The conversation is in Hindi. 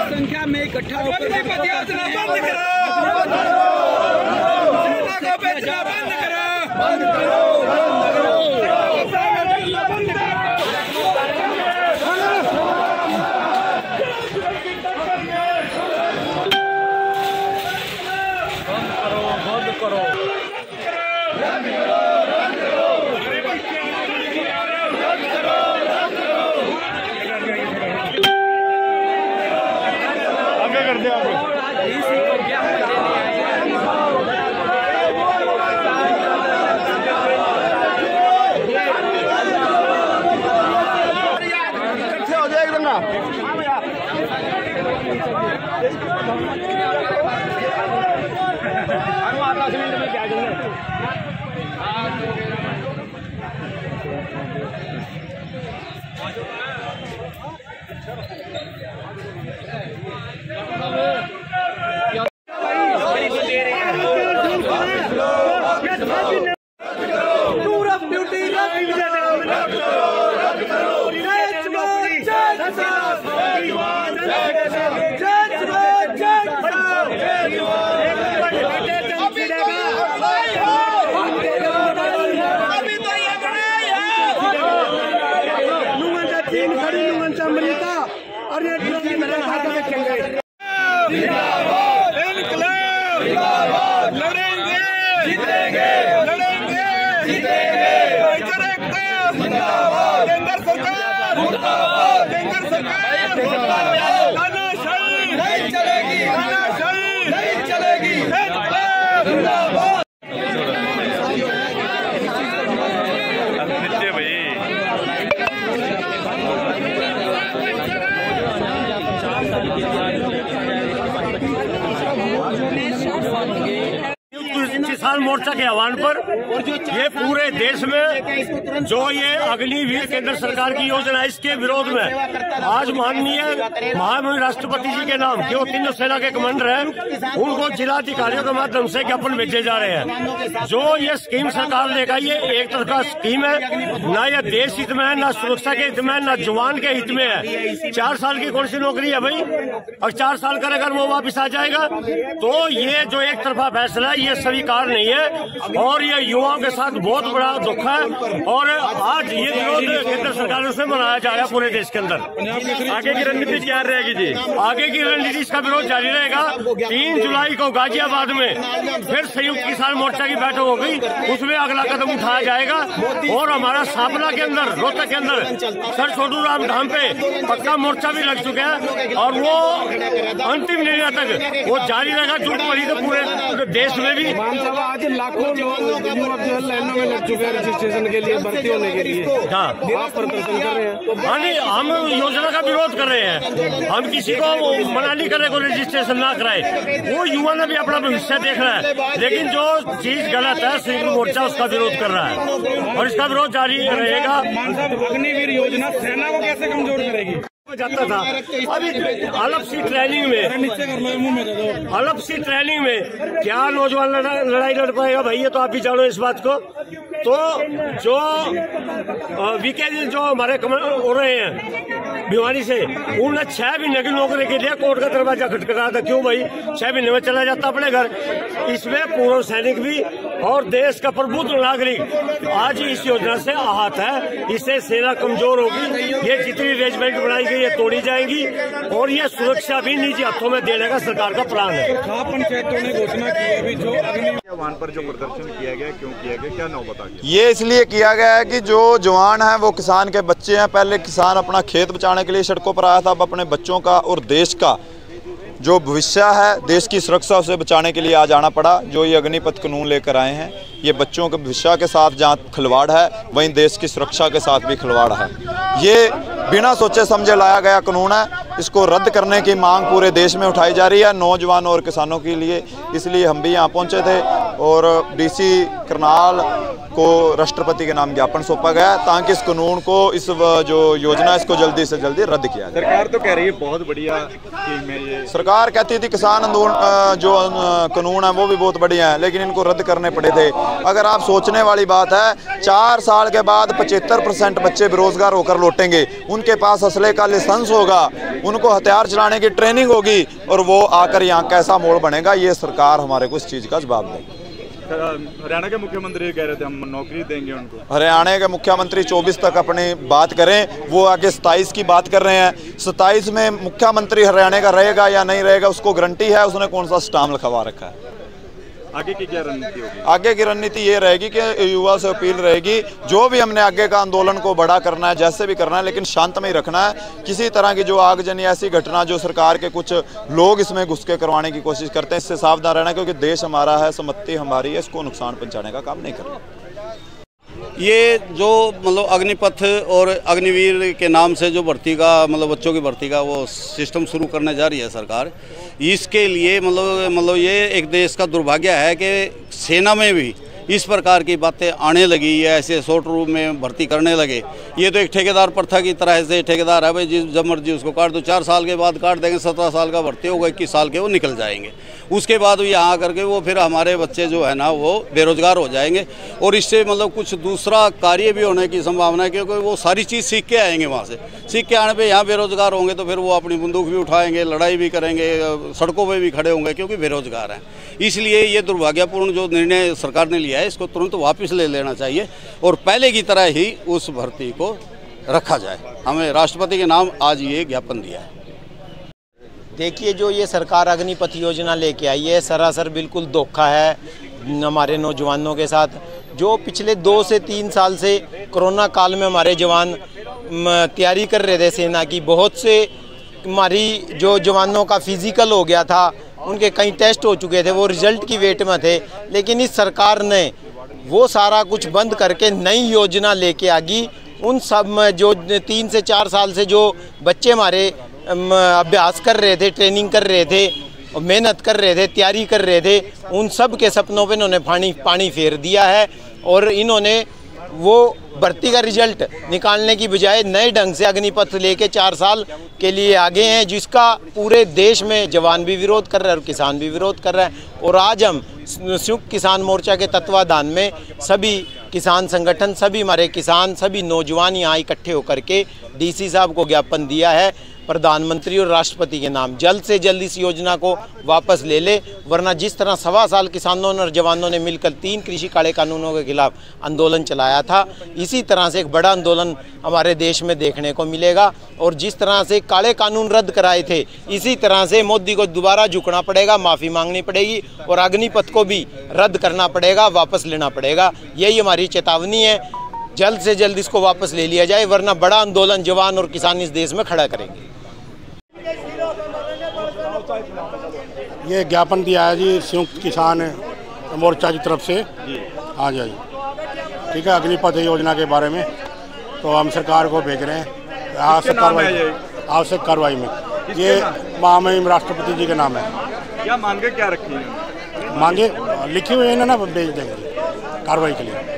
संख्या में इकट्ठा होकर बंद करो। किसान मोर्चा के आह्वान पर ये पूरे देश में जो ये अग्निवीर केंद्र सरकार की योजना है, इसके विरोध में आज माननीय महामहिम राष्ट्रपति जी के नाम जो तीनों सेना के कमांडर हैं, उनको जिलाधिकारियों के माध्यम से ज्ञापन भेजे जा रहे हैं। जो ये स्कीम सरकार लेगा, ये एक तरह का स्कीम है, ना ये देश हित में है, ना सुरक्षा के हित में, ना जवान के हित में है। 4 साल की कौन सी नौकरी है भाई, और 4 साल कर अगर वो वापिस आ जाएगा तो ये जो एक तरफा फैसला है ये स्वीकार नहीं है और ये युवाओं के साथ बहुत बड़ा दुख है। और आज ये विरोध केंद्र सरकार से मनाया जा रहा है पूरे देश के अंदर। आगे की रणनीति क्या रहेगी जी? आगे की रणनीति इसका विरोध जारी रहेगा। 3 जुलाई को गाजियाबाद में फिर संयुक्त किसान मोर्चा की बैठक होगी, उसमें अगला कदम उठाया जाएगा। और हमारा सापना के अंदर, रोहतक के अंदर सर छोटू राम धाम पे पक्का मोर्चा भी लग चुका है और वो अंतिम निर्णय तक वो जारी रहेगा। झूठ पड़ी तो पूरे देश में भी आज लाखों लोग युवक जो लाइनों में लग चुके हैं रजिस्ट्रेशन के लिए, भर्ती होने के लिए। हाँ, आप प्रदर्शन कर रहे हैं। हाँ नहीं, हम योजना का विरोध कर रहे हैं। हम किसी को मना नहीं कर रहे को रजिस्ट्रेशन ना कराए। वो युवा ने भी अपना भविष्य देख रहा है, लेकिन जो चीज गलत है संयुक्त मोर्चा उसका विरोध कर रहा है और इसका विरोध जारी रहेगा। अग्निवीर योजना सेना को कैसे कमजोर करेगी? जाता था अभी अलग सी ट्रेनिंग में क्या नौजवान लड़ाई लड़ पाएगा भाई? ये तो आप भी जानो इस बात को। तो जो वीके जो हमारे हो रहे हैं भिवानी से, उन्होंने 6 महीने की नौकरी के लिए कोर्ट का दरवाजा खटखटाया था। क्यों भाई? 6 महीने में चला जाता अपने घर। इसमें पूर्व सैनिक भी और देश का प्रबुद्ध नागरिक आज इस योजना से आहत है। इससे सेना कमजोर होगी। ये जितनी रेजिमेंट बनाई गई ये तोड़ी जाएंगी और ये सुरक्षा भी निजी हाथों में देने का सरकार का प्लान है। पंचायतों ने घोषणा की है अभी जो वहां पर जो प्रदर्शन किया गया, क्यों किया गया, क्या नाम बता? ये इसलिए किया गया है कि जो जवान हैं वो किसान के बच्चे हैं। पहले किसान अपना खेत बचाने के लिए सड़कों पर आया था, अब अपने बच्चों का और देश का जो भविष्य है, देश की सुरक्षा उसे बचाने के लिए आज आना पड़ा। जो ये अग्निपथ कानून लेकर आए हैं, ये बच्चों के भविष्य के साथ जहाँ खिलवाड़ है वहीं देश की सुरक्षा के साथ भी खिलवाड़ है। ये बिना सोचे समझे लाया गया कानून है। इसको रद्द करने की मांग पूरे देश में उठाई जा रही है, नौजवान और किसानों के लिए। इसलिए हम भी यहाँ पहुँचे थे और डीसी करनाल को राष्ट्रपति के नाम ज्ञापन सौंपा गया ताकि इस कानून को, इस जो योजना है, इसको जल्दी से जल्दी रद्द किया जाए। सरकार तो कह रही है बहुत बढ़िया स्कीम है ये। सरकार कहती थी किसान आंदोलन जो कानून है वो भी बहुत बढ़िया है, लेकिन इनको रद्द करने पड़े थे। अगर आप सोचने वाली बात है, 4 साल के बाद 75% बच्चे बेरोजगार होकर लौटेंगे, उनके पास असले का लाइसेंस होगा, उनको हथियार चलाने की ट्रेनिंग होगी और वो आकर यहाँ कैसा मोड़ बनेगा, ये सरकार हमारे को इस चीज़ का जवाब देगी। हरियाणा के मुख्यमंत्री कह रहे थे हम नौकरी देंगे उनको। हरियाणा के मुख्यमंत्री 24 तक अपनी बात करें, वो आगे 27 की बात कर रहे हैं। 27 में मुख्यमंत्री हरियाणा का रहेगा या नहीं रहेगा उसको गारंटी है, उसने कौन सा स्टाम्प लिखवा रखा है। आगे की क्या रणनीति होगी? आगे की रणनीति ये रहेगी कि युवा से अपील रहेगी, जो भी हमने आगे का आंदोलन को बड़ा करना है, जैसे भी करना है, लेकिन शांतमय रखना है। किसी तरह की जो आगजनी ऐसी घटना जो सरकार के कुछ लोग इसमें घुस के करवाने की कोशिश करते हैं, इससे सावधान रहना, क्योंकि देश हमारा है, सम्पत्ति हमारी है, इसको नुकसान पहुंचाने का काम नहीं करना। ये जो मतलब अग्निपथ और अग्निवीर के नाम से जो भर्ती का मतलब बच्चों की भर्ती का वो सिस्टम शुरू करने जा रही है सरकार, इसके लिए मतलब ये एक देश का दुर्भाग्य है कि सेना में भी इस प्रकार की बातें आने लगी या ऐसे शॉर्ट रूप में भर्ती करने लगे। ये तो एक ठेकेदार प्रथा की तरह से ठेकेदार है भाई, जब मर्जी उसको काट दो, 4 साल के बाद काट देंगे, 17 साल का भर्ती होगा, 21 साल के वो निकल जाएंगे। उसके बाद यहाँ करके वो फिर हमारे बच्चे जो है ना वो बेरोजगार हो जाएंगे और इससे मतलब कुछ दूसरा कार्य भी होने की संभावना है, क्योंकि वो सारी चीज़ सीख के आएंगे वहाँ से। सीख के आने पे यहाँ बेरोजगार होंगे तो फिर वो अपनी बंदूक भी उठाएंगे, लड़ाई भी करेंगे, सड़कों पर भी खड़े होंगे क्योंकि बेरोजगार हैं। इसलिए ये दुर्भाग्यपूर्ण जो निर्णय सरकार ने लिया है इसको तुरंत वापस ले लेना चाहिए और पहले की तरह ही उस भर्ती को रखा जाए। हमें राष्ट्रपति के नाम आज ये ज्ञापन दिया है। देखिए, जो ये सरकार अग्निपथ योजना लेके आई है, सरासर बिल्कुल धोखा है हमारे नौजवानों के साथ। जो पिछले 2 से 3 साल से कोरोना काल में हमारे जवान तैयारी कर रहे थे सेना की, बहुत से हमारी जो जवानों का फिजिकल हो गया था, उनके कई टेस्ट हो चुके थे, वो रिजल्ट की वेट में थे, लेकिन इस सरकार ने वो सारा कुछ बंद करके नई योजना लेके आ गई। उन सब में जो 3 से 4 साल से जो बच्चे हमारे अभ्यास कर रहे थे, ट्रेनिंग कर रहे थे, मेहनत कर रहे थे, तैयारी कर रहे थे, उन सब के सपनों पे इन्होंने पानी फेर दिया है और इन्होंने वो भर्ती का रिजल्ट निकालने की बजाय नए ढंग से अग्निपथ लेके 4 साल के लिए आगे हैं, जिसका पूरे देश में जवान भी विरोध कर रहे हैं और किसान भी विरोध कर रहे हैं। और आज हम संयुक्त किसान मोर्चा के तत्वाधान में सभी किसान संगठन, सभी हमारे किसान, सभी नौजवान यहाँ इकट्ठे होकर के डीसी साहब को ज्ञापन दिया है प्रधानमंत्री और राष्ट्रपति के नाम, जल्द से जल्द इस योजना को वापस ले ले, वरना जिस तरह 1.25 साल किसानों और जवानों ने मिलकर 3 कृषि काले कानूनों के खिलाफ आंदोलन चलाया था, इसी तरह से एक बड़ा आंदोलन हमारे देश में देखने को मिलेगा। और जिस तरह से काले कानून रद्द कराए थे, इसी तरह से मोदी को दोबारा झुकना पड़ेगा, माफ़ी मांगनी पड़ेगी और अग्निपथ को भी रद्द करना पड़ेगा, वापस लेना पड़ेगा। यही हमारी चेतावनी है, जल्द से जल्द इसको वापस ले लिया जाए, वरना बड़ा आंदोलन जवान और किसान इस देश में खड़ा करेंगे। ये ज्ञापन दिया है जी संयुक्त किसान मोर्चा की तरफ से। हाँ जी, ठीक है, अग्निपथ योजना के बारे में तो हम सरकार को भेज रहे हैं आवश्यक कार्रवाई में। ये महामहिम राष्ट्रपति जी के नाम है। क्या मांगे क्या रखी है? मांगे लिखी हुई है ना, भेज देंगे कार्रवाई के लिए।